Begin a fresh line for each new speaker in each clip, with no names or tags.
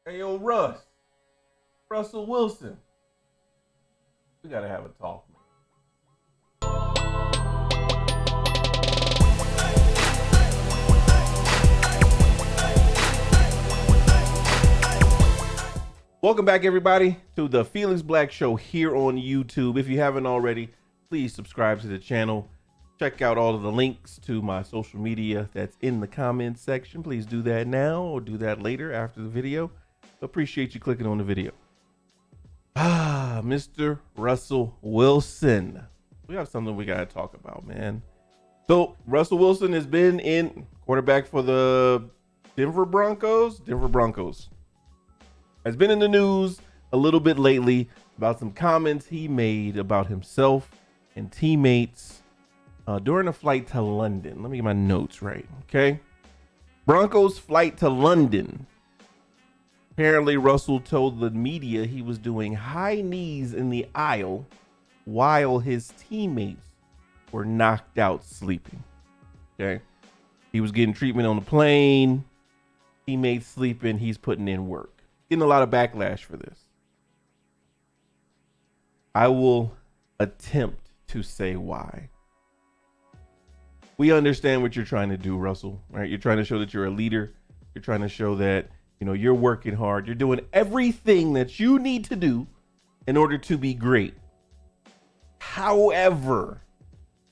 Hey, yo, Russell Wilson. We gotta have a talk, man. Welcome back, everybody, to the Blackv Show here on YouTube. If you haven't already, please subscribe to the channel. Check out all of the links to my social media that's in the comments section. Please do that now or do that later after the video. Appreciate you clicking on the video. Mr. Russell Wilson. We have something we gotta talk about, man. So Russell Wilson has been in quarterback for the Denver Broncos. Has been in the news a little bit lately about some comments he made about himself and teammates during a flight to London. Let me get my notes right, okay? Broncos flight to London. Apparently, Russell told the media he was doing high knees in the aisle while his teammates were knocked out sleeping. Okay. He was getting treatment on the plane. Teammates sleeping. He's putting in work. Getting a lot of backlash for this. I will attempt to say why. We understand what you're trying to do, Russell, right? You're trying to show that you're a leader. You're trying to show that, you know, you're working hard. You're doing everything that you need to do in order to be great. However,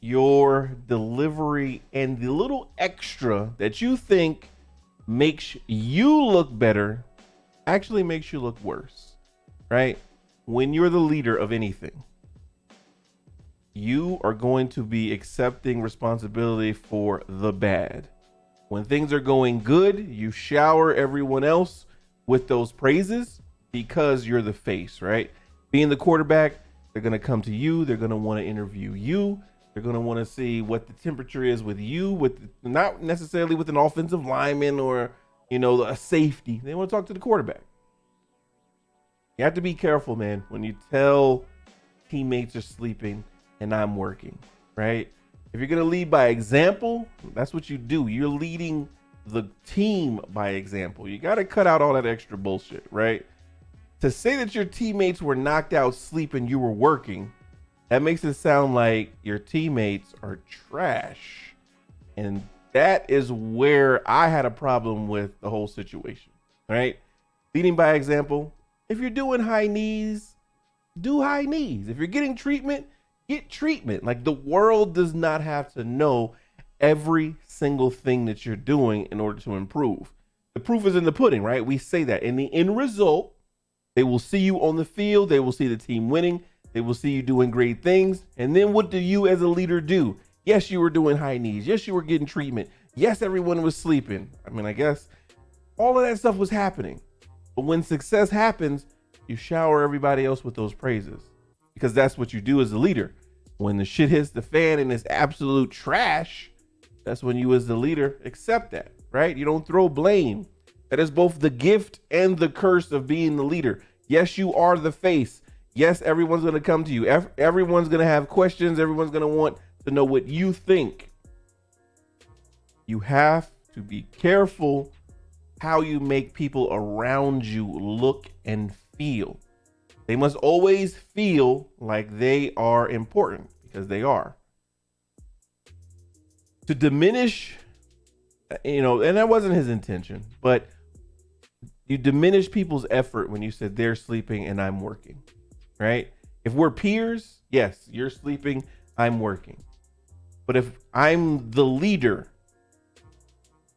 your delivery and the little extra that you think makes you look better actually makes you look worse, right? When you're the leader of anything, you are going to be accepting responsibility for the bad. When things are going good, you shower everyone else with those praises because you're the face, right? Being the quarterback, they're going to come to you. They're going to want to interview you. They're going to want to see what the temperature is with you, not necessarily with an offensive lineman or, you know, a safety. They want to talk to the quarterback. You have to be careful, man, when you tell teammates are sleeping and I'm working, right? If you're going to lead by example, that's what you do. You're leading the team by example. You got to cut out all that extra bullshit, right? To say that your teammates were knocked out sleeping, you were working, that makes it sound like your teammates are trash. And that is where I had a problem with the whole situation, right? Leading by example. If you're doing high knees, do high knees. If you're getting treatment, get treatment. Like, the world does not have to know every single thing that you're doing in order to improve. The proof is in the pudding, right? We say that. In the end result, they will see you on the field. They will see the team winning. They will see you doing great things. And then what do you as a leader do? Yes, you were doing high knees. Yes, you were getting treatment. Yes, everyone was sleeping. I mean, I guess all of that stuff was happening. But when success happens, you shower everybody else with those praises because that's what you do as a leader. When the shit hits the fan and it's absolute trash, that's when you as the leader accept that, right? You don't throw blame. That is both the gift and the curse of being the leader. Yes, you are the face. Yes, everyone's going to come to you. Everyone's going to have questions. Everyone's going to want to know what you think. You have to be careful how you make people around you look and feel. They must always feel like they are important because they are. To diminish, you know, and that wasn't his intention, but you diminish people's effort when you said they're sleeping and I'm working, right? If we're peers, yes, you're sleeping, I'm working. But if I'm the leader,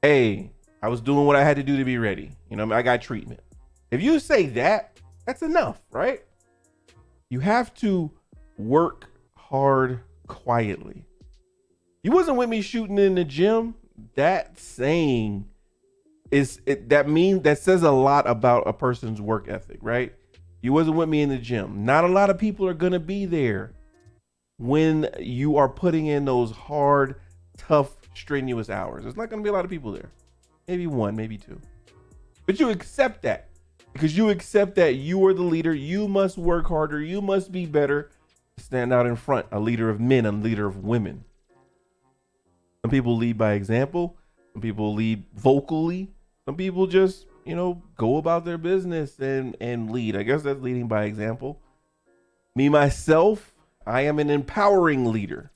hey, I was doing what I had to do to be ready. You know, I got treatment. If you say that, that's enough, right? You have to work hard quietly. You wasn't with me shooting in the gym. That saying that says a lot about a person's work ethic, right? You wasn't with me in the gym. Not a lot of people are going to be there when you are putting in those hard, tough, strenuous hours. There's not going to be a lot of people there. Maybe one, maybe two. But you accept that because you accept that you are the leader. You must work harder. You must be better. Stand out in front, a leader of men, a leader of women. Some people lead by example. Some people lead vocally. Some people just go about their business and lead. I guess that's leading by example. Me, myself, I am an empowering leader.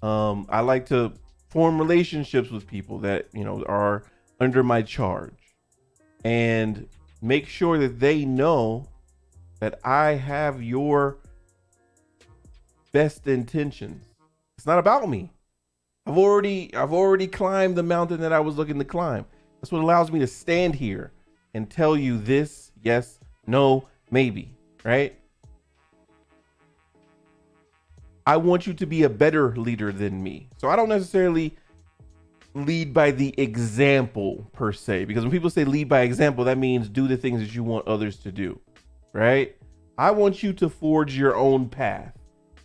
I like to form relationships with people that, are under my charge and make sure that they know that I have your best intentions. It's not about me. I've already climbed the mountain that I was looking to climb. That's what allows me to stand here and tell you this, yes, no, maybe, right? I want you to be a better leader than me. So I don't necessarily lead by the example per se, because when people say lead by example, that means do the things that you want others to do, right? I want you to forge your own path.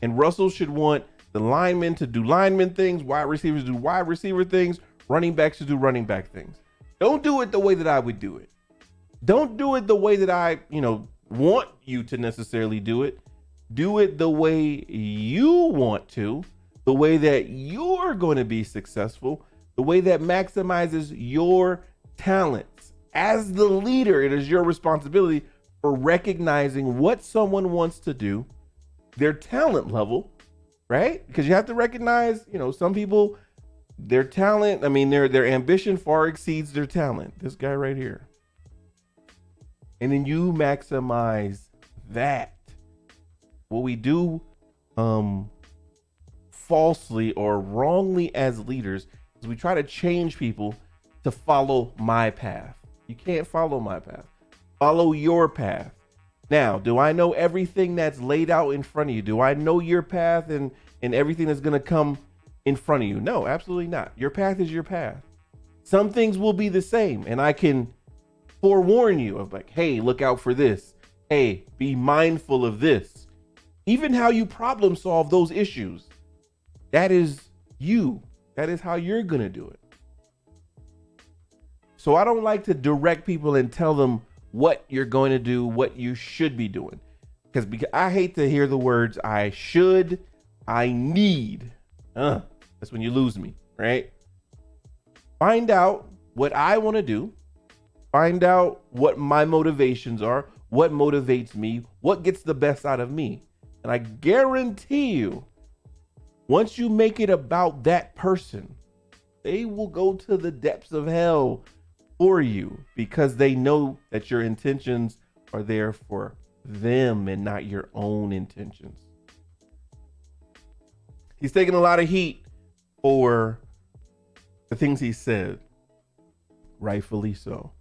And Russell should want the linemen to do lineman things, wide receivers do wide receiver things, running backs to do running back things. Don't do it the way that I would do it. Don't do it the way that I, want you to necessarily do it. Do it the way you want to, the way that you're going to be successful, the way that maximizes your talents. As the leader, it is your responsibility for recognizing what someone wants to do, their talent level, right? Because you have to recognize, some people, their talent, their ambition far exceeds their talent. This guy right here. And then you maximize that. What we do falsely or wrongly as leaders is we try to change people to follow my path. You can't follow my path. Follow your path. Now, do I know everything that's laid out in front of you? Do I know your path and everything that's going to come in front of you? No, absolutely not. Your path is your path. Some things will be the same, and I can forewarn you of like, hey, look out for this. Hey, be mindful of this. Even how you problem solve those issues. That is you. That is how you're going to do it. So I don't like to direct people and tell them what you're going to do, what you should be doing. Because I hate to hear the words I should, I need. That's when you lose me, right? Find out what I want to do. Find out what my motivations are, what motivates me, what gets the best out of me. And I guarantee you, once you make it about that person, they will go to the depths of hell for you because they know that your intentions are there for them and not your own intentions. He's taking a lot of heat for the things he said, rightfully so.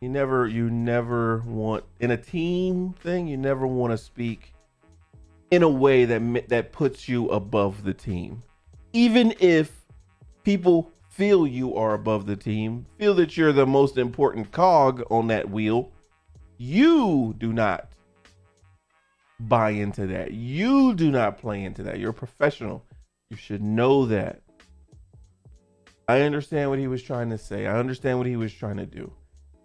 You never want, in a team thing, you never want to speak in a way that puts you above the team. Even if people feel you are above the team, feel that you're the most important cog on that wheel, you do not buy into that. You do not play into that. You're a professional. You should know that. I understand what he was trying to say. I understand what he was trying to do.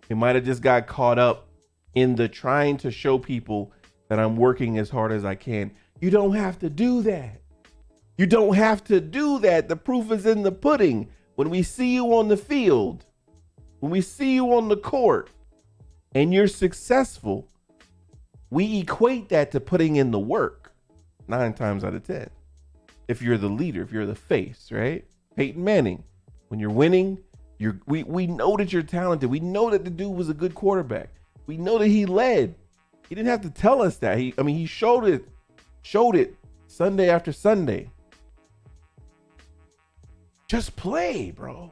He might have just got caught up in the trying to show people that I'm working as hard as I can. You don't have to do that. You don't have to do that. The proof is in the pudding. When we see you on the field, when we see you on the court, and you're successful, we equate that to putting in the work 9 times out of 10. If you're the leader, if you're the face, right? Peyton Manning, when you're winning, we know that you're talented. We know that the dude was a good quarterback. We know that he led. He didn't have to tell us that. He showed it Sunday after Sunday. Just play, bro.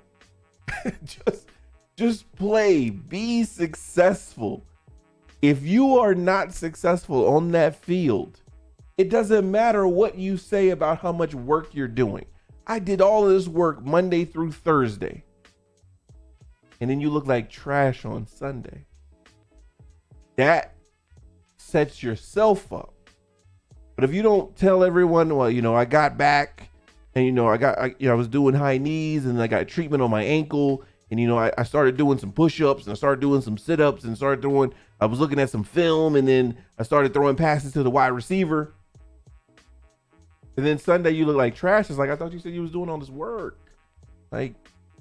just play. Be successful. If you are not successful on that field, it doesn't matter what you say about how much work you're doing. I did all of this work Monday through Thursday. And then you look like trash on Sunday. That sets yourself up. But if you don't tell everyone, well, I got back and, I was doing high knees and I got treatment on my ankle. And, I started doing some push-ups and I started doing some sit-ups and I was looking at some film and then I started throwing passes to the wide receiver. And then Sunday you look like trash. It's like, I thought you said you was doing all this work. Like,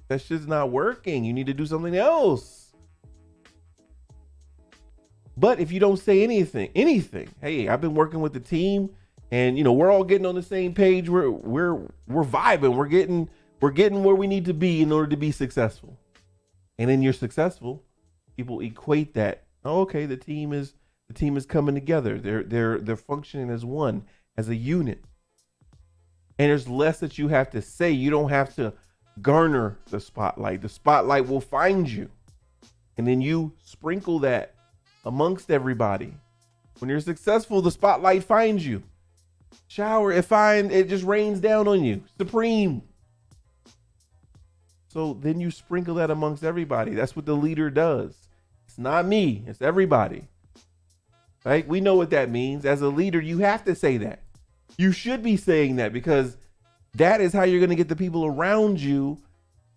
that shit's not working. You need to do something else. But if you don't say anything, hey, I've been working with the team, and we're all getting on the same page. We're vibing. We're getting where we need to be in order to be successful. And then you're successful. People equate that. Oh, okay, the team is coming together. They're functioning as one, as a unit. And there's less that you have to say. You don't have to garner the spotlight. The spotlight will find you. And then you sprinkle that amongst everybody. When you're successful, the spotlight finds you. Shower, it just rains down on you. Supreme. So then you sprinkle that amongst everybody. That's what the leader does. It's not me, it's everybody. Right? We know what that means. As a leader, you have to say that. You should be saying that, because that is how you're going to get the people around you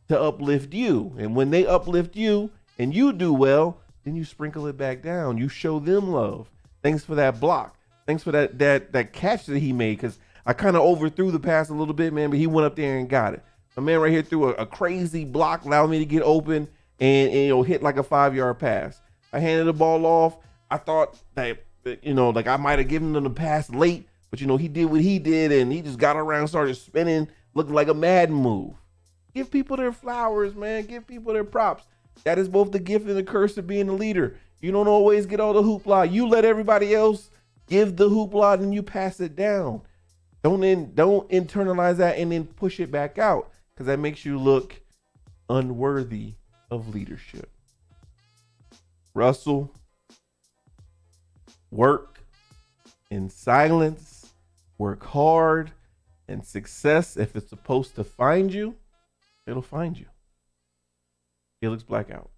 to uplift you. And when they uplift you and you do well, then you sprinkle it back down. You show them love. Thanks for that block. Thanks for that catch that he made, because I kind of overthrew the pass a little bit, man, but he went up there and got it. My man right here threw a crazy block, allowed me to get open and hit like a 5-yard pass. I handed the ball off. I thought that, like I might have given them the pass late, but he did what he did, and he just got around, started spinning, looking like a Madden move. Give people their flowers, man. Give people their props. That is both the gift and the curse of being a leader. You don't always get all the hoopla. You let everybody else give the hoopla, and you pass it down. Don't internalize that and then push it back out, because that makes you look unworthy of leadership. Russell, work in silence, work hard, and success, if it's supposed to find you, it'll find you. Felix Blackout.